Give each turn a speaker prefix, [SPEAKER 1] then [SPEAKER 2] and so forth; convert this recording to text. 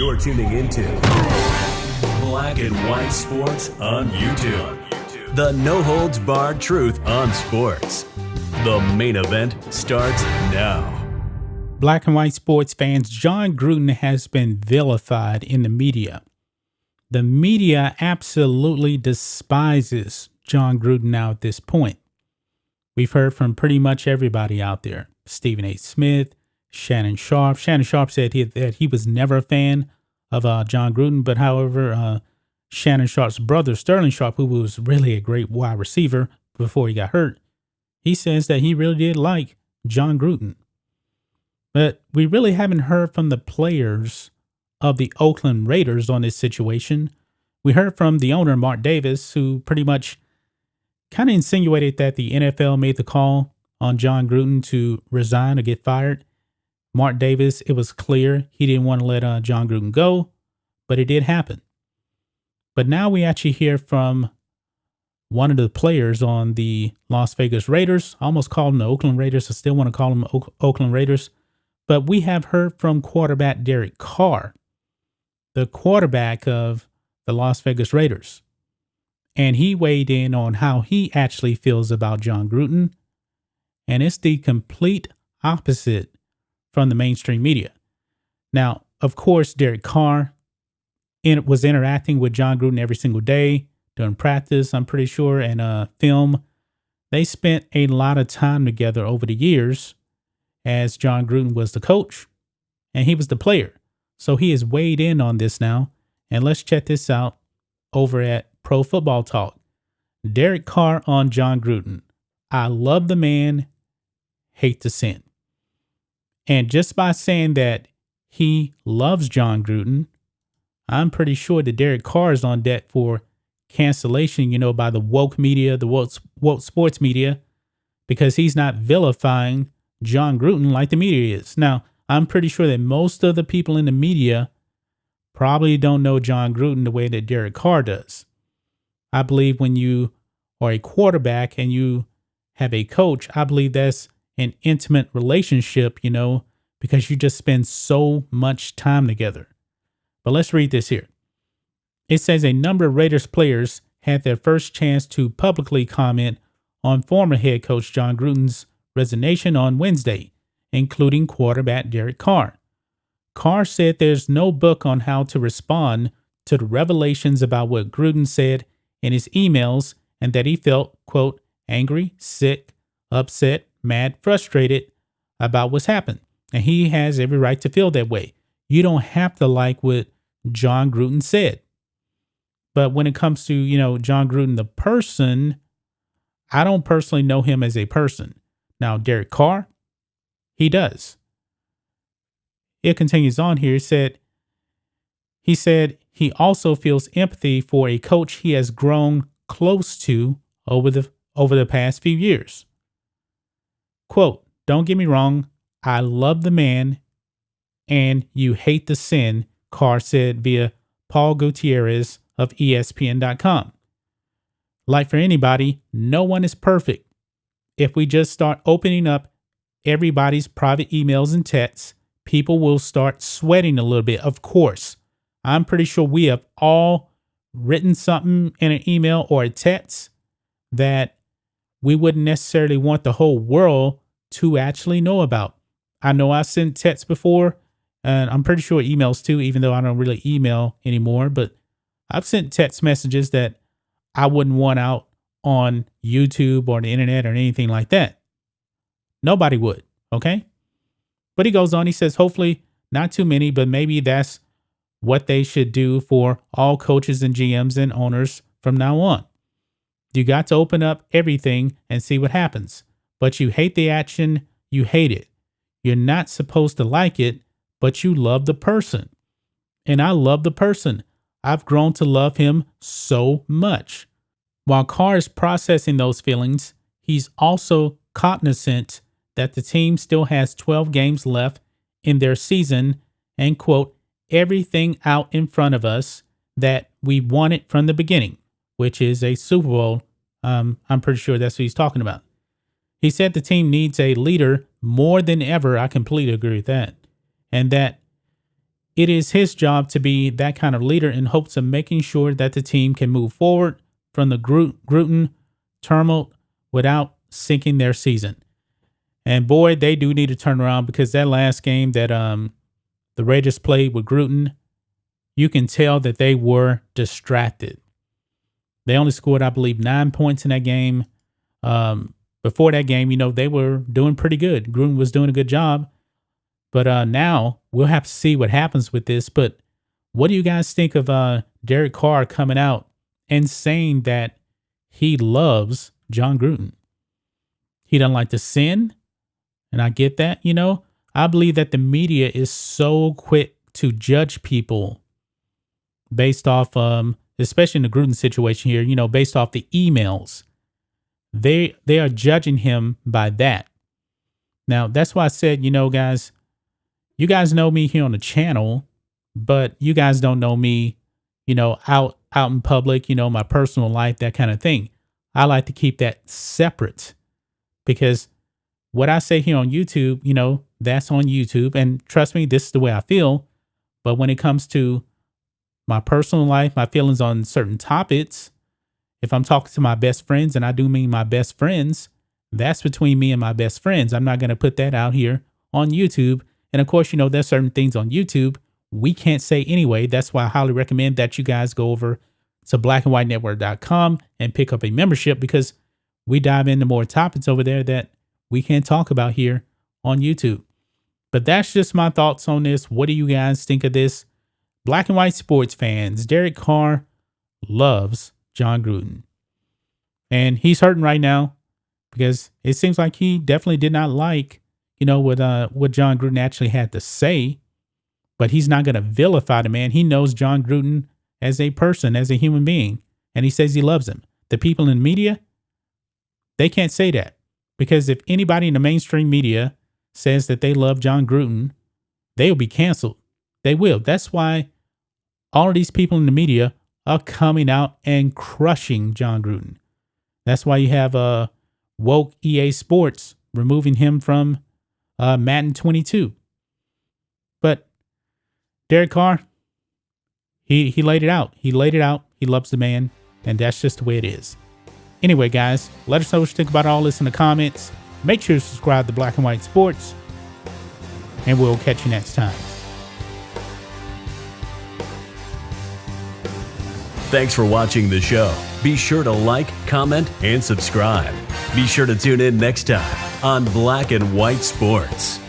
[SPEAKER 1] You're tuning into Black and White Sports on YouTube. The no-holds-barred truth on sports. The main event starts now.
[SPEAKER 2] Black and White sports fans, Jon Gruden has been vilified in the media. The media absolutely despises Jon Gruden now at this point. We've heard from pretty much everybody out there. Stephen A. Smith, Shannon Sharpe. Shannon Sharpe said that he was never a fan of Jon Gruden, but however, Shannon Sharpe's brother, Sterling Sharpe, who was really a great wide receiver before he got hurt, he says that he really did like Jon Gruden. But we really haven't heard from the players of the Oakland Raiders on this situation. We heard from the owner, Mark Davis, who pretty much kind of insinuated that the NFL made the call on Jon Gruden to resign or get fired. Mark Davis, it was clear he didn't want to let Jon Gruden go, but it did happen. But now we actually hear from one of the players on the Las Vegas Raiders. I almost called them the Oakland Raiders. I still want to call them Oakland Raiders. But we have heard from quarterback Derek Carr, the quarterback of the Las Vegas Raiders. And he weighed in on how he actually feels about Jon Gruden. And it's the complete opposite from the mainstream media. Now, of course, Derek Carr was interacting with Jon Gruden every single day during practice, I'm pretty sure, and film. They spent a lot of time together over the years, as Jon Gruden was the coach and he was the player. So he is weighed in on this now. And let's check this out over at Pro Football Talk. Derek Carr on Jon Gruden. I love the man, hate the sin. And just by saying that he loves Jon Gruden, I'm pretty sure that Derek Carr is on deck for cancellation, by the woke media, the woke sports media, because he's not vilifying Jon Gruden like the media is. Now, I'm pretty sure that most of the people in the media probably don't know Jon Gruden the way that Derek Carr does. I believe when you are a quarterback and you have a coach, I believe that's an intimate relationship, because you just spend so much time together. But let's read this here. It says a number of Raiders players had their first chance to publicly comment on former head coach Jon Gruden's resignation on Wednesday, including quarterback Derek Carr. Carr said there's no book on how to respond to the revelations about what Gruden said in his emails, and that he felt, quote, angry, sick, upset, mad, frustrated about what's happened. And he has every right to feel that way. You don't have to like what Jon Gruden said. But when it comes to, Jon Gruden, the person, I don't personally know him as a person. Now, Derek Carr, he does. It continues on here. He said he also feels empathy for a coach he has grown close to over the past few years. Quote, don't get me wrong, I love the man and you hate the sin, Carr said via Paul Gutierrez of ESPN.com. Like for anybody, no one is perfect. If we just start opening up everybody's private emails and texts, people will start sweating a little bit. Of course, I'm pretty sure we have all written something in an email or a text that we wouldn't necessarily want the whole world to actually know about. I know I sent texts before, and I'm pretty sure emails too, even though I don't really email anymore, but I've sent text messages that I wouldn't want out on YouTube or the internet or anything like that. Nobody would, okay? But he goes on, he says, hopefully not too many, but maybe that's what they should do for all coaches and GMs and owners from now on. You got to open up everything and see what happens. But you hate the action, you hate it. You're not supposed to like it, but you love the person. And I love the person. I've grown to love him so much. While Carr is processing those feelings, he's also cognizant that the team still has 12 games left in their season and, quote, everything out in front of us that we wanted from the beginning, which is a Super Bowl. I'm pretty sure that's what he's talking about. He said the team needs a leader more than ever. I completely agree with that. And that it is his job to be that kind of leader in hopes of making sure that the team can move forward from the Gruden turmoil without sinking their season. And boy, they do need to turn around, because that last game that the Raiders played with Gruden, you can tell that they were distracted. They only scored, I believe, 9 points in that game. Before that game, they were doing pretty good. Gruden was doing a good job. But now we'll have to see what happens with this. But what do you guys think of Derek Carr coming out and saying that he loves Jon Gruden? He doesn't like to sin. And I get that, I believe that the media is so quick to judge people based off, especially in the Gruden situation here, based off the emails. They are judging him by that. Now, that's why I said, guys, you guys know me here on the channel, but you guys don't know me, out in public, my personal life, that kind of thing. I like to keep that separate, because what I say here on YouTube, that's on YouTube. And trust me, this is the way I feel. But when it comes to my personal life, my feelings on certain topics, if I'm talking to my best friends, and I do mean my best friends, that's between me and my best friends. I'm not going to put that out here on YouTube. And of course, there's certain things on YouTube we can't say anyway. That's why I highly recommend that you guys go over to blackandwhitenetwork.com and pick up a membership, because we dive into more topics over there that we can't talk about here on YouTube. But that's just my thoughts on this. What do you guys think of this? Black and white sports fans, Derek Carr loves Jon Gruden. And he's hurting right now, because it seems like he definitely did not like, what Jon Gruden actually had to say. But he's not going to vilify the man. He knows Jon Gruden as a person, as a human being. And he says he loves him. The people in the media, they can't say that. Because if anybody in the mainstream media says that they love Jon Gruden, they'll be canceled. They will. That's why all of these people in the media are coming out and crushing Jon Gruden. That's why you have woke EA Sports removing him from Madden 22. But Derek Carr, he laid it out. He laid it out. He loves the man, and that's just the way it is. Anyway, guys, let us know what you think about all this in the comments. Make sure to subscribe to Black and White Sports, and we'll catch you next time.
[SPEAKER 1] Thanks for watching the show. Be sure to like, comment, and subscribe. Be sure to tune in next time on Black and White Sports.